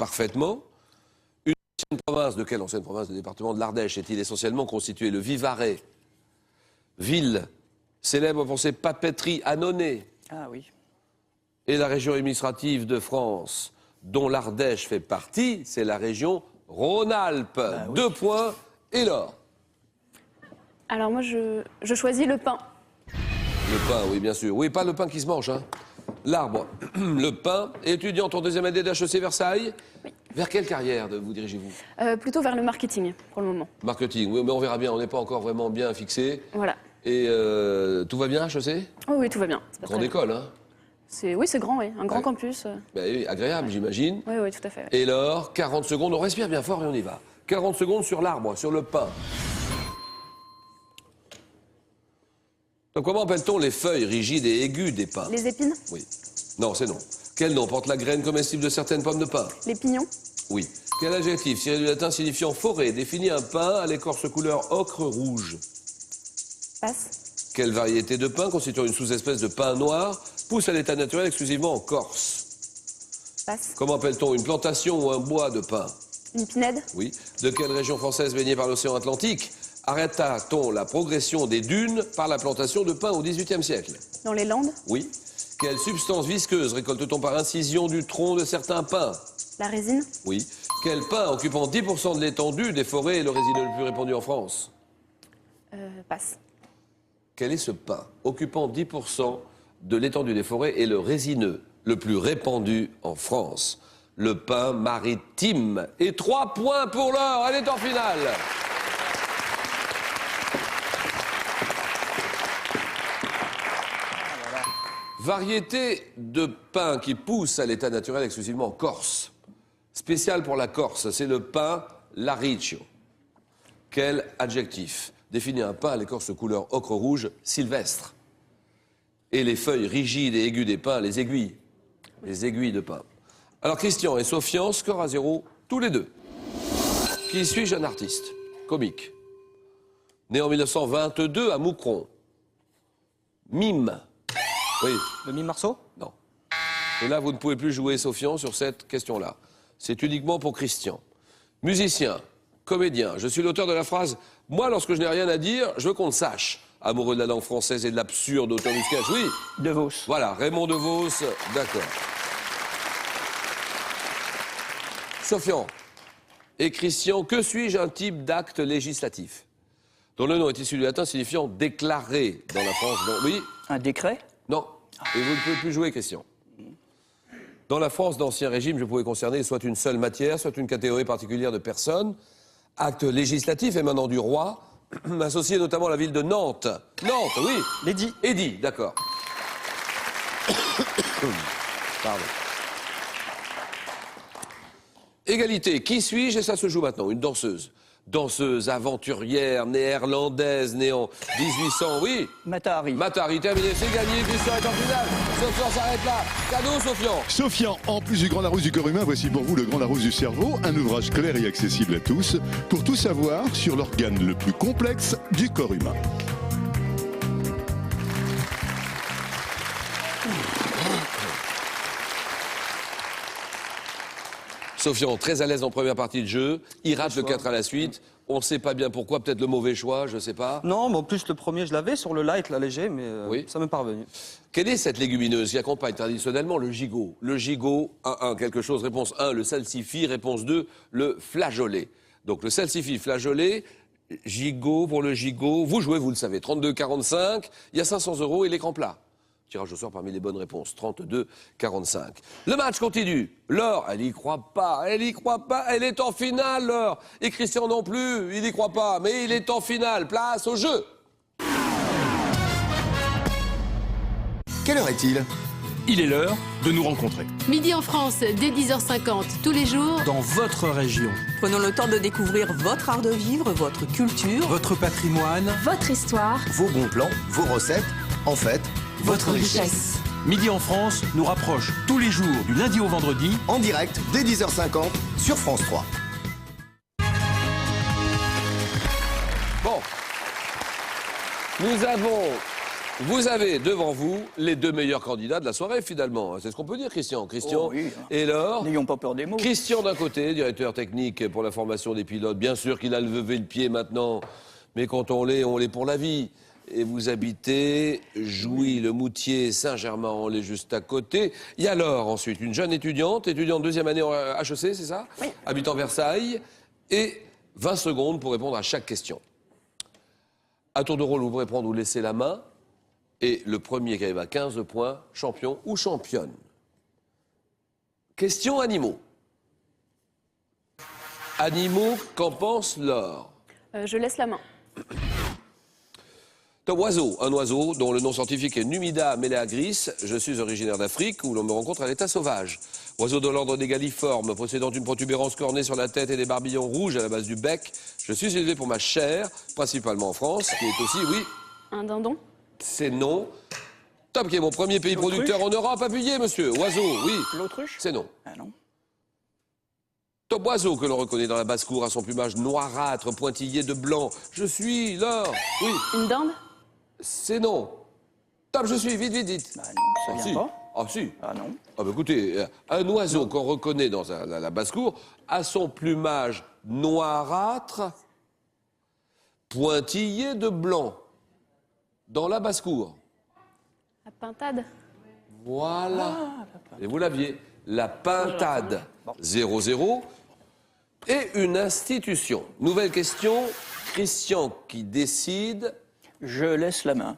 parfaitement. Une ancienne province, de quelle ancienne province? Le département de l'Ardèche est-il essentiellement constitué? Le Vivarais, ville célèbre pour ses papeteries annonnées. Ah oui. Et la région administrative de France, dont l'Ardèche fait partie, c'est la région Rhône-Alpes. Ah oui. 2 points et l'or. Alors moi, je choisis le pain. Le pain, oui, bien sûr. Oui, pas le pain qui se mange, hein. L'arbre, le pain. Étudiante en 2e année d'HEC Versailles. Oui. Vers quelle carrière vous dirigez-vous? Plutôt vers le marketing, pour le moment. Marketing, oui, mais on verra bien. On n'est pas encore vraiment bien fixé. Voilà. Et tout va bien, HEC? Oh oui, tout va bien. Ça se passe Grande très bien. école, hein? Oui, c'est grand, oui. Un grand Ouais. campus. Ben oui, agréable, j'imagine. Oui, oui, tout à fait. Et alors, 40 secondes, on respire bien fort et on y va. 40 secondes sur l'arbre, sur le pain. Donc, comment appelle-t-on les feuilles rigides et aiguës des pins? Les épines, Oui. Non, c'est non. Quel nom porte la graine comestible de certaines pommes de pin? les pignons, Oui. Quel adjectif, tiré du latin signifiant forêt, définit un pin à l'écorce couleur ocre rouge? passe, Quelle variété de pin, constituant une sous-espèce de pin noir, pousse à l'état naturel exclusivement en Corse? passe, Comment appelle-t-on une plantation ou un bois de pin? une pinède, Oui. De quelle région française baignée par l'océan Atlantique arrêta-t-on la progression des dunes par la plantation de pin au XVIIIe siècle? dans les Landes, Oui. Quelle substance visqueuse récolte-t-on par incision du tronc de certains pins? la résine, Oui. Quel pin occupant 10% de l'étendue des forêts est le résineux le plus répandu en France? passe. Quel est ce pin occupant 10% de l'étendue des forêts et le résineux le plus répandu en France? Le pin maritime. Et 3 points pour l'or. Elle est en finale. Variété de pin qui pousse à l'état naturel exclusivement en Corse. Spécial pour la Corse, c'est le pin Lariccio. Quel adjectif définit un pin à l'écorce couleur ocre-rouge sylvestre? Et les feuilles rigides et aiguës des pins, les aiguilles. Les aiguilles de pin. Alors Christian et Sofian, score à 0, tous les deux. Qui suis-je? Un artiste, comique. Né en 1922 à Moucron. Mime. Oui. Le mime Marceau? Non. Et là, vous ne pouvez plus jouer, Sofian, sur cette question-là. C'est uniquement pour Christian. Musicien, comédien, je suis l'auteur de la phrase « Moi, lorsque je n'ai rien à dire, je veux qu'on le sache ». Amoureux de la langue française et de l'absurde, auteur du sketch. Oui. De Vos. Voilà, Raymond DeVos, d'accord. Sofian et Christian, que suis-je? Un type d'acte législatif dont le nom est issu du latin signifiant déclarer dans la France. Oui. Un décret? Non. Et vous ne pouvez plus jouer, Christian. Dans la France d'Ancien Régime, je pouvais concerner soit une seule matière, soit une catégorie particulière de personnes. Acte législatif émanant du roi, associé notamment à la ville de Nantes. Nantes, oui. L'édit. Édit, d'accord. Pardon. Égalité. Qui suis-je? Et ça se joue maintenant. Une danseuse. Danseuse aventurière néerlandaise née en 1800, oui. Matahari. Matahari, terminé, c'est gagné, Christian est en finale. Sofian s'arrête là. Cadeau, Sofian. Sofian, en plus du Grand Larousse du corps humain, voici pour vous le Grand Larousse du cerveau, un ouvrage clair et accessible à tous, pour tout savoir sur l'organe le plus complexe du corps humain. Sofian, très à l'aise en première partie de jeu. Il rate le 4 à la suite. On ne sait pas bien pourquoi, peut-être le mauvais choix, je ne sais pas. Non, mais en plus, le premier, je l'avais sur le light, là, léger, mais Oui. ça m'est pas revenu. Quelle est cette légumineuse qui accompagne traditionnellement le gigot? Le gigot, 1-1, quelque chose. Réponse 1, le salsifis. Réponse 2, le flageolet. Donc le salsifis, flageolet, gigot pour le gigot. Vous jouez, vous le savez. 32-45, il y a 500 € et l'écran plat. Tirage au sort parmi les bonnes réponses. 32-45. Le match continue. Laure, elle y croit pas. Elle y croit pas. Elle est en finale, Laure. Et Christian non plus. Il y croit pas. Mais il est en finale. Place au jeu. Quelle heure est-il? Il est l'heure de nous rencontrer. Midi en France, dès 10h50, tous les jours. Dans votre région, Prenons le temps de découvrir votre art de vivre, votre culture, votre patrimoine, Votre histoire, Vos bons plans, vos recettes, en fait, votre richesse. Midi en France nous rapproche tous les jours du lundi au vendredi. en direct dès 10h50 sur France 3. Bon. Nous avons Vous avez devant vous les deux meilleurs candidats de la soirée, finalement. C'est ce qu'on peut dire, Christian. Christian Oh oui. et Laure. N'ayons pas peur des mots. Christian d'un côté, directeur technique pour la formation des pilotes. Bien sûr qu'il a levé le pied maintenant, mais quand on l'est pour la vie. Et vous habitez Jouy, le Moutier, Saint-Germain-en-Laye, juste à côté. Il y a Laure, ensuite, une jeune étudiante deuxième année en HEC, c'est ça? Oui. Habitant Versailles. Et 20 secondes pour répondre à chaque question. À tour de rôle, vous pourrez prendre ou laisser la main. Et le premier qui arrive à 15 points, champion ou championne. Question animaux. Animaux, qu'en pense Laure? Je laisse la main. Top oiseau, un oiseau dont le nom scientifique est Numida meleagris. Je suis originaire d'Afrique où l'on me rencontre à l'état sauvage. Oiseau de l'ordre des galliformes, possédant une protubérance cornée sur la tête et des barbillons rouges à la base du bec. Je suis élevé pour ma chair, principalement en France, qui est aussi, oui, Un dindon. c'est non. Top, qui est mon premier pays producteur en Europe, appuyé, monsieur. Oiseau, oui, L'autruche? c'est non. Ah non. Top oiseau que l'on reconnaît dans la basse-cour à son plumage noirâtre, pointillé de blanc. Je suis Laure, oui, Une dinde. c'est non. Top, je suis, vite, vite, vite. Bah non, ça vient si. pas. Ah si. Ah non. Ah bah écoutez, un oiseau qu'on reconnaît dans la basse-cour a son plumage noirâtre, pointillé de blanc, dans la basse-cour. La pintade. Voilà. Et vous l'aviez. La pintade. 0-0. Et une institution. Nouvelle question. Christian qui décide. Je laisse la main.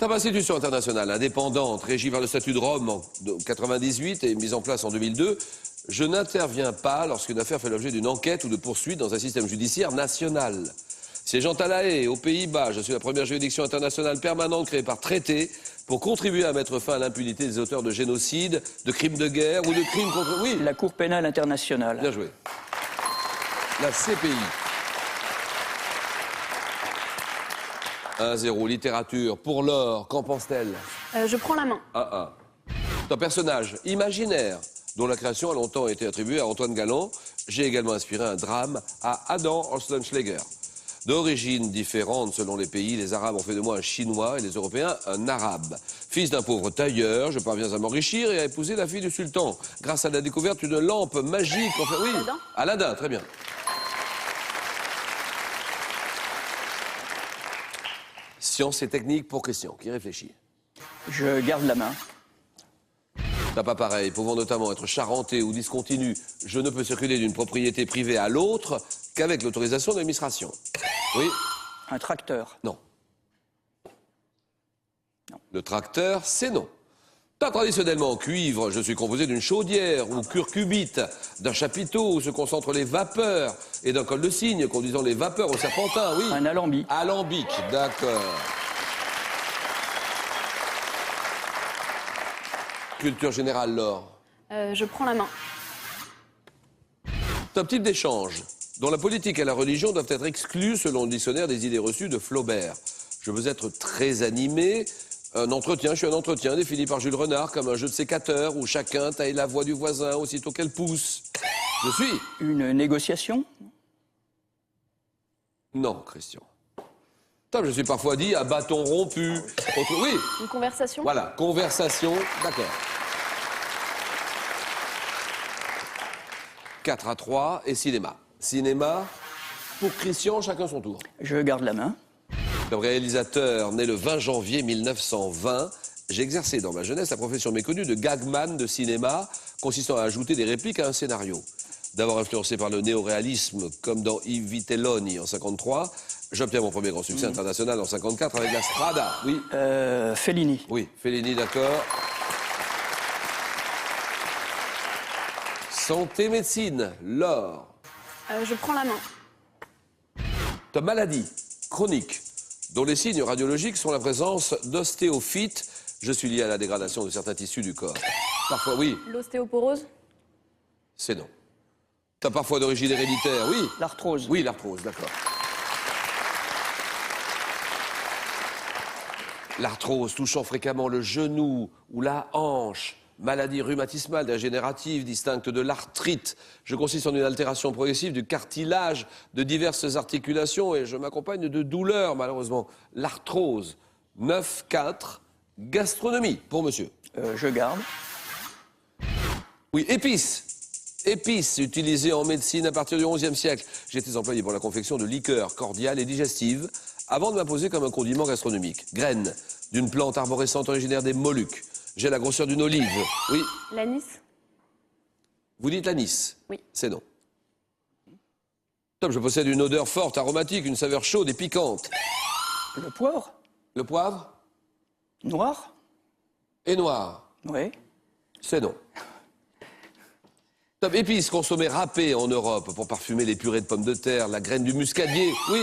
Top institution internationale indépendante, régie par le statut de Rome en 98 et mise en place en 2002. Je n'interviens pas lorsqu'une affaire fait l'objet d'une enquête ou de poursuite dans un système judiciaire national. Siégeant à La Haye, aux Pays-Bas, je suis la première juridiction internationale permanente créée par traité pour contribuer à mettre fin à l'impunité des auteurs de génocide, de crimes de guerre ou de crimes contre... Oui, La Cour pénale internationale. bien joué. La CPI. 1-0, littérature. Pour Laure, qu'en pense-t-elle? Je prends la main. 1-1. Un personnage imaginaire dont la création a longtemps été attribuée à Antoine Galland. J'ai également inspiré un drame à Adam Ostenschläger. D'origine différente selon les pays, les Arabes ont fait de moi un Chinois et les Européens un Arabe. Fils d'un pauvre tailleur, je parviens à m'enrichir et à épouser la fille du sultan. Grâce à la découverte d'une lampe magique... Enfin, oui, Aladdin. Aladdin, très bien. Science et technique pour Christian, qui réfléchit. Je garde la main. T'as pas pareil, pouvant notamment être charenté ou discontinu, je ne peux circuler d'une propriété privée à l'autre qu'avec l'autorisation de l'administration. Oui? Un tracteur. Non. Le tracteur, c'est non. T'as traditionnellement en cuivre, je suis composé d'une chaudière ou curcubite, d'un chapiteau où se concentrent les vapeurs et d'un col de cygne conduisant les vapeurs au serpentin, oui. Un alambic. Alambic, d'accord. Culture générale, Laure. Je prends la main. Top type d'échange, dont la politique et la religion doivent être exclues selon le dictionnaire des idées reçues de Flaubert. Je veux être très animé. Un entretien, je suis un entretien défini par Jules Renard comme un jeu de sécateur où chacun taille la voix du voisin aussitôt qu'elle pousse. Je suis? Une négociation. Non, Christian. Top, je suis parfois dit à bâton rompu. Oui, Une conversation. voilà, conversation, d'accord. 4-3 et cinéma. Cinéma, pour Christian, chacun son tour. Je garde la main. Comme réalisateur, né le 20 janvier 1920, j'ai exercé dans ma jeunesse la profession méconnue de gagman de cinéma, consistant à ajouter des répliques à un scénario. D'abord influencé par le néoréalisme, comme dans Yves Vitelloni en 53, j'obtiens mon premier grand succès international en 54 avec La Strada. Oui, Fellini. oui, Fellini, d'accord. Santé, médecine, Laure. Je prends la main. Ta maladie chronique, dont les signes radiologiques sont la présence d'ostéophytes. Je suis lié à la dégradation de certains tissus du corps. Parfois, oui, L'ostéoporose. c'est non. T'as parfois d'origine héréditaire, oui. L'arthrose. Oui, l'arthrose, d'accord. L'arthrose touchant fréquemment le genou ou la hanche. Maladie rhumatismale dégénérative distincte de l'arthrite. Je consiste en une altération progressive du cartilage de diverses articulations et je m'accompagne de douleurs, malheureusement. L'arthrose, 9-4, gastronomie pour monsieur. Je garde. Oui, épices. Épices utilisées en médecine à partir du XIe siècle. J'ai été employé pour la confection de liqueurs cordiales et digestives avant de m'imposer comme un condiment gastronomique. Graines d'une plante arborescente originaire des Moluques. J'ai la grosseur d'une olive. Oui. L'anis. Vous dites l'anis? Oui. C'est non. Top, je possède une odeur forte, aromatique, une saveur chaude et piquante. Le poivre. Le poivre Noir. est noir. Oui. C'est non. Top, épices consommées râpées en Europe pour parfumer les purées de pommes de terre, la graine du muscadier. Oui.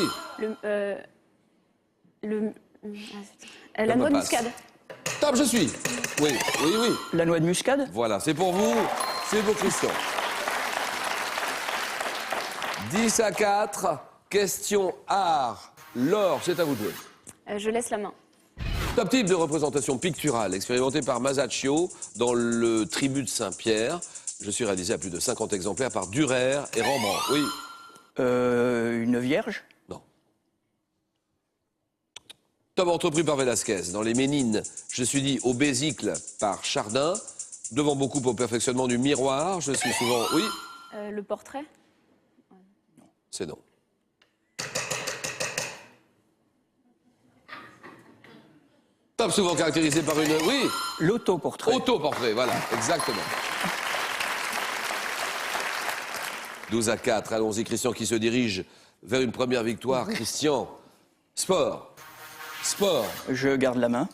La noix de passe. muscade. Top, je suis. Oui, oui, oui. La noix de muscade. Voilà, c'est pour vous, c'est pour Christian. 10-4, question art. Laure, c'est à vous de jouer. Je laisse la main. Top type de représentation picturale expérimentée par Masaccio dans le Tribut de Saint-Pierre. Je suis réalisé à plus de 50 exemplaires par Durer et Rembrandt. Oui. Une vierge. Non. Top entrepris par Velázquez dans les Ménines. Je suis dit au Bésicle par Chardin. Devant beaucoup au perfectionnement du miroir. Je suis souvent... Oui. Le portrait. C'est non. Top souvent caractérisé par une... Oui. L'autoportrait. Autoportrait, voilà, exactement. 12-4, allons-y, Christian qui se dirige vers une première victoire. Christian, sport. Sport. Je garde la main.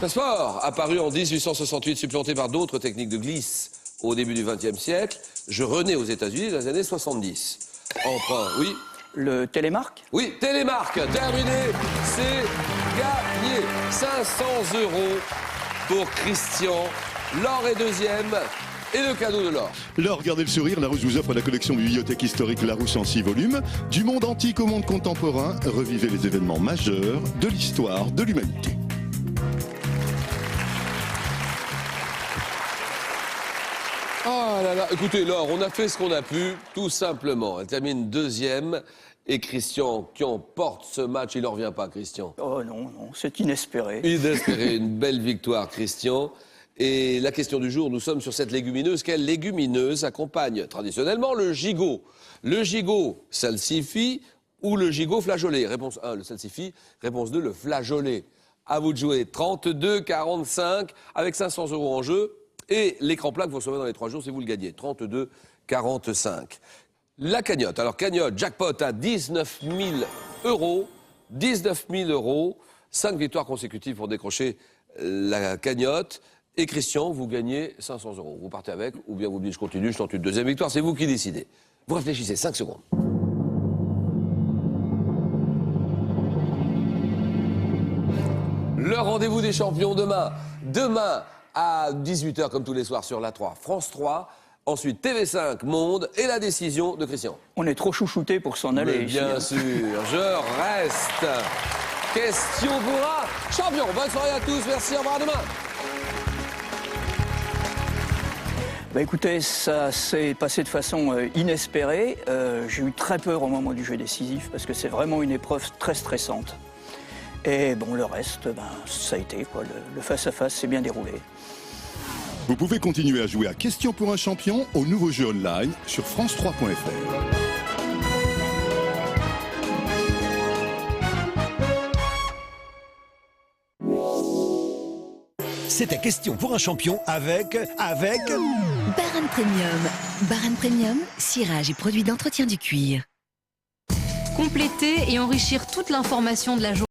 Le sport, apparu en 1868, supplanté par d'autres techniques de glisse au début du XXe siècle. Je renais aux États-Unis dans les années 70. Emprunt, oui. Le télémarque. Oui, télémarque, terminé, c'est gagné. 500 € pour Christian. Laure est deuxième et le cadeau de Laure. Laure, gardez le sourire, Larousse vous offre la collection bibliothèque historique Larousse en 6 volumes. Du monde antique au monde contemporain, revivez les événements majeurs de l'histoire de l'humanité. Oh là là, écoutez Laure, on a fait ce qu'on a pu, tout simplement. Elle termine deuxième et Christian qui emporte ce match, il n'en revient pas Christian. Oh non, non, c'est inespéré. Inespéré, une belle victoire Christian. Et la question du jour, nous sommes sur cette légumineuse. Quelle légumineuse accompagne traditionnellement le gigot? Le gigot salsifis ou le gigot flageolet? Réponse 1, le salsifis. Réponse 2, le flageolet. À vous de jouer. 32-45 avec 500 € en jeu. Et l'écran plat que vous recevez dans les 3 jours si vous le gagnez. 32-45. La cagnotte. Alors cagnotte, jackpot à 19 000 €. 19 000 €. 5 victoires consécutives pour décrocher la cagnotte. Et Christian, vous gagnez 500 €. Vous partez avec, ou bien vous dites je continue, je tente une deuxième victoire. C'est vous qui décidez. Vous réfléchissez 5 secondes. Le rendez-vous des champions demain. Demain à 18 h comme tous les soirs sur la 3. France 3. Ensuite TV5 Monde et la décision de Christian. On est trop chouchouté pour s'en aller. Mais bien ici. sûr, je reste. Question pour un champion. Bonne soirée à tous. Merci, au revoir, à demain. Bah écoutez, ça s'est passé de façon inespérée. J'ai eu très peur au moment du jeu décisif parce que c'est vraiment une épreuve très stressante. Et bon, le reste, ben, ça a été quoi. Le face-à-face s'est bien déroulé. Vous pouvez continuer à jouer à Question pour un champion au nouveau jeu online sur France3.fr. C'était Question pour un champion avec... Baran Premium. Baran Premium, cirage et produits d'entretien du cuir. Compléter et enrichir toute l'information de la journée.